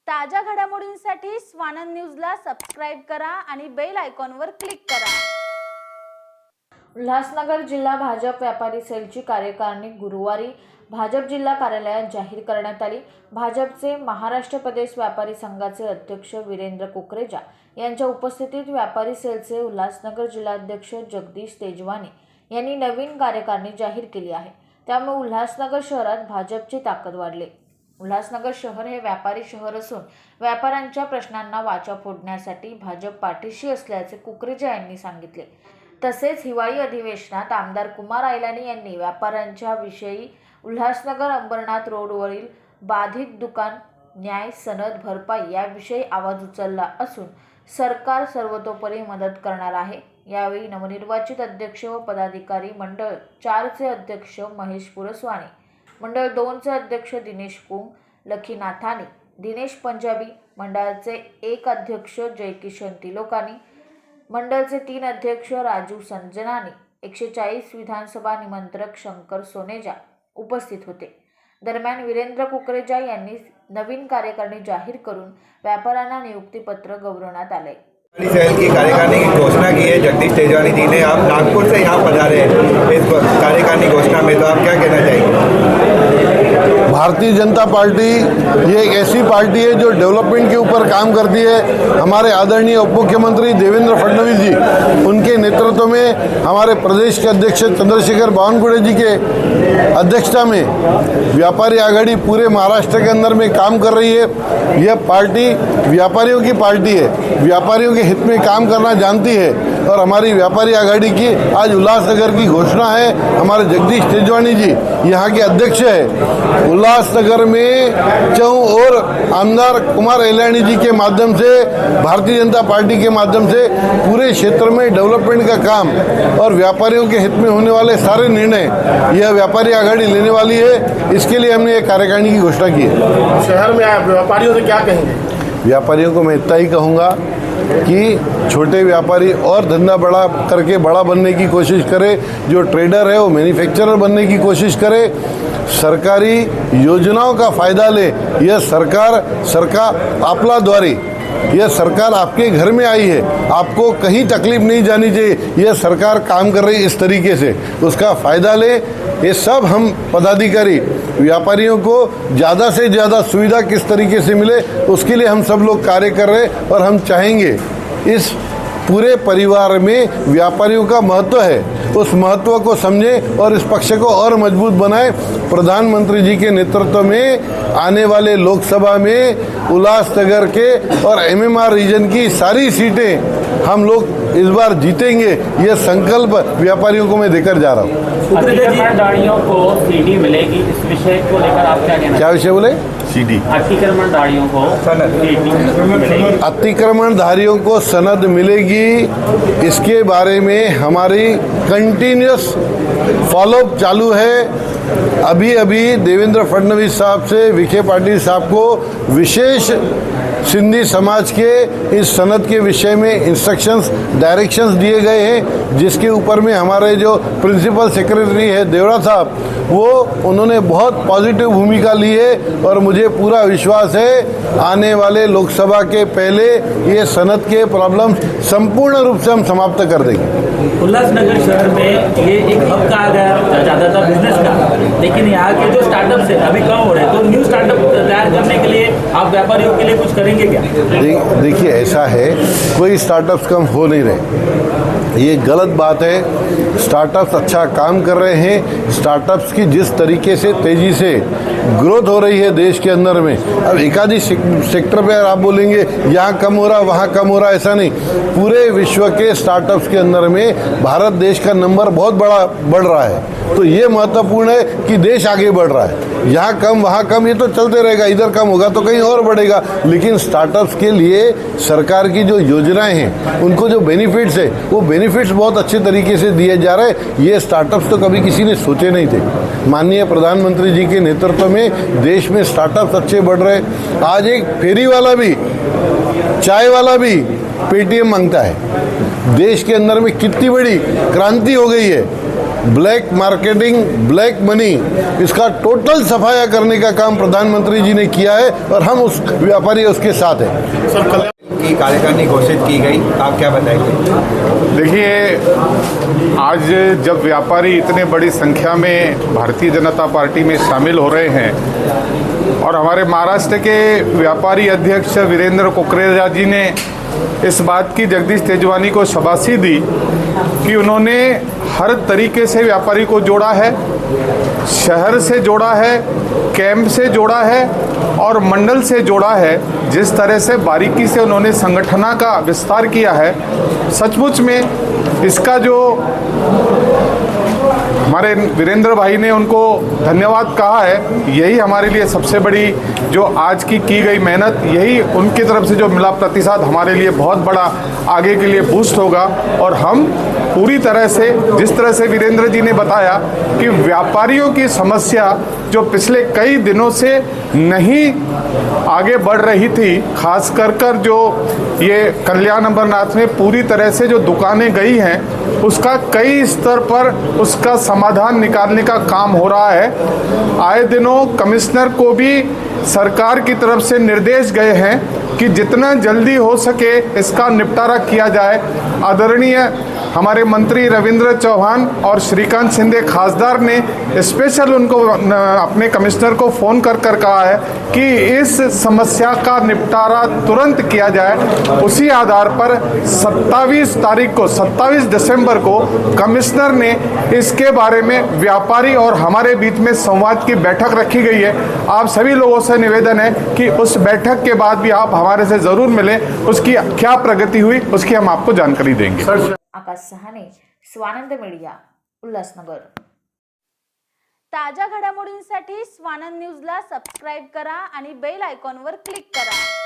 ताज्या घडामोडींसाठी स्वानंद न्यूजला सबस्क्राइब करा आणि बेल आयकॉनवर क्लिक करा। उल्हासनगर जिल्हा भाजप व्यापारी सेलची कार्यकारिणी गुरुवारी भाजप जिल्हा कार्यालयात जाहीर करण्यात आली। भाजपचे महाराष्ट्र प्रदेश व्यापारी संघाचे अध्यक्ष वीरेंद्र कुकरेजा यांच्या उपस्थितीत व्यापारी सेलचे उल्हासनगर जिल्हाध्यक्ष जगदीश तेजवानी यांनी नवीन कार्यकारिणी जाहीर केली आहे। त्यामुळे उल्हासनगर शहरात भाजपची ताकद वाढली। उल्हासनगर शहर हे व्यापारी शहर असून व्यापाऱ्यांच्या प्रश्नांना वाचा फोडण्यासाठी भाजप पाठीशी असल्याचे कुकरेजा यांनी सांगितले। तसेच हिवाळी अधिवेशनात आमदार कुमार आयलानी यांनी व्यापाऱ्यांच्या विषयी उल्हासनगर अंबरनाथ रोडवरील बाधित दुकान न्याय सनद भरपाई याविषयी आवाज उचलला असून सरकार सर्वतोपरी मदत करणार आहे। यावेळी नवनिर्वाचित अध्यक्ष व पदाधिकारी मंडळ 4 चे अध्यक्ष महेश पुरस्वानी, मंडळ 2 चे अध्यक्ष दिनेश कुंग, लखी नाथानी, दिनेश पंजाबी, मंडळाचे 1 अध्यक्ष जयकिशन तिलोकानी, मंडळाचे 3 अध्यक्ष राजू संजनानी, 140 विधानसभा निमंत्रक शंकर सोनेजा उपस्थित होते। दरम्यान वीरेंद्र कुकरेजा यांनी नवीन कार्यकारिणी जाहीर करून व्यापाऱ्यांना नियुक्तिपत्र गौरवण्यात आले। सेल की कार्यकारिणी की घोषणा की है जगदीश तेजवानी जी ने। आप नागपुर से यहाँ पधारे हैं इस कार्यकारिणी घोषणा में, तो आप क्या कहना चाहेंगे? भारतीय जनता पार्टी ये एक ऐसी पार्टी है जो डेवलपमेंट के ऊपर काम करती है। हमारे आदरणीय उप मुख्यमंत्री देवेंद्र फडणवीस जी, उनके नेतृत्व में हमारे प्रदेश के अध्यक्ष चंद्रशेखर बावनकुळे जी के अध्यक्षता में व्यापारी आघाड़ी पूरे महाराष्ट्र के अंदर में काम कर रही है। यह पार्टी व्यापारियों की पार्टी है, व्यापारियों के हित में काम करना जानती है और हमारी व्यापारी आघाड़ी की आज उल्लासनगर की घोषणा है। हमारे जगदीश तेजवानी जी यहाँ के अध्यक्ष है। उल्लासनगर में चौं और आमदार कुमार आयलानी जी के माध्यम से, भारतीय जनता पार्टी के माध्यम से पूरे क्षेत्र में डेवलपमेंट का काम और व्यापारियों के हित में होने वाले सारे निर्णय यह व्यापारी आघाड़ी लेने वाली है। इसके लिए हमने एक कार्यकारिणी की घोषणा की है। शहर में व्यापारियों से क्या कहेंगे? व्यापारियों को मैं इतना ही कहूँगा कि छोटे व्यापारी और धंधा बड़ा करके बड़ा बनने की कोशिश करे। जो ट्रेडर है वो मैन्युफैक्चरर बनने की कोशिश करे। सरकारी योजनाओं का फायदा ले। यह सरकार आपला द्वारे, यह सरकार आपके घर में आई है, आपको कहीं तकलीफ नहीं जानी चाहिए। यह सरकार काम कर रही इस तरीके से, उसका फायदा ले। ये सब हम पदाधिकारी व्यापारियों को ज़्यादा से ज़्यादा सुविधा किस तरीके से मिले, उसके लिए हम सब लोग कार्य कर रहे हैं। और हम चाहेंगे इस पूरे परिवार में व्यापारियों का महत्व है, उस महत्व को समझें और इस पक्ष को और मजबूत बनाएं। प्रधानमंत्री जी के नेतृत्व में आने वाले लोकसभा में उल्लासनगर के और MMR रीजन की सारी सीटें हम लोग इस बार जीतेंगे। यह संकल्प व्यापारियों को मैं देकर जा रहा हूँ। अतिक्रमणधारियों को सीडी मिलेगी, इस विषय को लेकर आप क्या कहना? क्या विषय बोले? सीडी। अतिक्रमणधारियों को सनद, अतिक्रमणधारियों को सनद मिलेगी, इसके बारे में हमारी कंटिन्यूस फॉलोअप चालू है। अभी देवेंद्र फडणवीस साहब से विखे पाटिल साहब को विशेष सिंधी समाज के इस सनद के विषय में इंस्ट्रक्शंस, डायरेक्शंस दिए गए हैं, जिसके ऊपर में हमारे जो प्रिंसिपल सेक्रेटरी है देवड़ा साहब, वो उन्होंने बहुत पॉजिटिव भूमिका ली है। और मुझे पूरा विश्वास है आने वाले लोकसभा के पहले ये सनद के प्रॉब्लम संपूर्ण रूप से हम समाप्त कर देंगे। उल्लासनगर शहर में ये एक हब कहा गया ज़्यादातर बिजनेस का, लेकिन यहाँ के जो स्टार्टअप्स है अभी कम हो रहे हैं, तो न्यू स्टार्टअप तैयार करने के लिए आप व्यापारियों के लिए कुछ करेंगे क्या? देखिए, ऐसा है, कोई स्टार्टअप्स कम हो नहीं रहे, ये गलत बात है। स्टार्टअप्स अच्छा काम कर रहे हैं। स्टार्टअप्स की जिस तरीके से तेज़ी से ग्रोथ हो रही है देश के अंदर में, अब एकाधी सेक्टर पे आप बोलेंगे यहाँ कम हो रहा वहाँ कम हो रहा, ऐसा नहीं। पूरे विश्व के स्टार्टअप्स के अंदर में भारत देश का नंबर बहुत बड़ा बढ़ रहा है। तो ये महत्वपूर्ण है कि देश आगे बढ़ रहा है। यहाँ कम वहाँ कम ये तो चलते रहेगा, इधर कम होगा तो कहीं और बढ़ेगा। लेकिन स्टार्टअप्स के लिए सरकार की जो योजनाएं हैं, उनको जो बेनिफिट्स है, वो बेनिफिट्स बहुत अच्छे तरीके से दिए जा रहे हैं। ये स्टार्टअप्स तो कभी किसी ने सोचे नहीं थे। माननीय प्रधानमंत्री जी के नेतृत्व में देश में स्टार्टअप्स अच्छे बढ़ रहे हैं। आज एक फेरी वाला भी, चाय वाला भी पेटीएम मांगता है। देश के अंदर में कितनी बड़ी क्रांति हो गई है। ब्लैक मार्केटिंग, ब्लैक मनी, इसका टोटल सफाया करने का काम प्रधानमंत्री जी ने किया है और हम उस व्यापारी उसके साथ हैं। सर कल्याण की कार्यकारिणी घोषित की गई, आप क्या बताएंगे? देखिए, आज जब व्यापारी इतने बड़ी संख्या में भारतीय जनता पार्टी में शामिल हो रहे हैं और हमारे महाराष्ट्र के व्यापारी अध्यक्ष वीरेंद्र कुकरेजा जी ने इस बात की जगदीश तेजवानी को शाबाशी दी कि उन्होंने हर तरीके से व्यापारी को जोड़ा है, शहर से जोड़ा है, कैंप से जोड़ा है और मंडल से जोड़ा है। जिस तरह से बारीकी से उन्होंने संगठना का विस्तार किया है, सचमुच में इसका जो हमारे वीरेंद्र भाई ने उनको धन्यवाद कहा है, यही हमारे लिए सबसे बड़ी जो आज की गई मेहनत, यही उनकी तरफ से जो मिला प्रतिसाद हमारे लिए बहुत बड़ा आगे के लिए बूस्ट होगा। और हम पूरी तरह से, जिस तरह से वीरेंद्र जी ने बताया कि व्यापारियों की समस्या जो पिछले कई दिनों से नहीं आगे बढ़ रही थी, खास कर जो ये कल्याण अमरनाथ में पूरी तरह से जो दुकानें गई हैं, उसका कई स्तर पर उसका समाधान निकालने का काम हो रहा है। आए दिनों कमिश्नर को भी सरकार की तरफ से निर्देश गए हैं कि जितना जल्दी हो सके इसका निपटारा किया जाए। आदरणीय हमारे मंत्री रविंद्र चौहान और श्रीकांत शिंदे खासदार ने स्पेशल उनको अपने कमिश्नर को फ़ोन कर कहा है कि इस समस्या का निपटारा तुरंत किया जाए। उसी आधार पर 27 तारीख को, 27 दिसंबर को कमिश्नर ने इसके बारे में व्यापारी और हमारे बीच में संवाद की बैठक रखी गई है। आप सभी लोगों से निवेदन है कि उस बैठक के बाद भी आप हमारे से ज़रूर मिलें, उसकी क्या प्रगति हुई उसकी हम आपको जानकारी देंगे। आकाश सहाने, स्वानंद मीडिया, उल्हासनगर। ताज्या घडामोडींसाठी स्वानंद न्यूजला सबस्क्राईब करा आणि बेल आयकॉनवर क्लिक करा।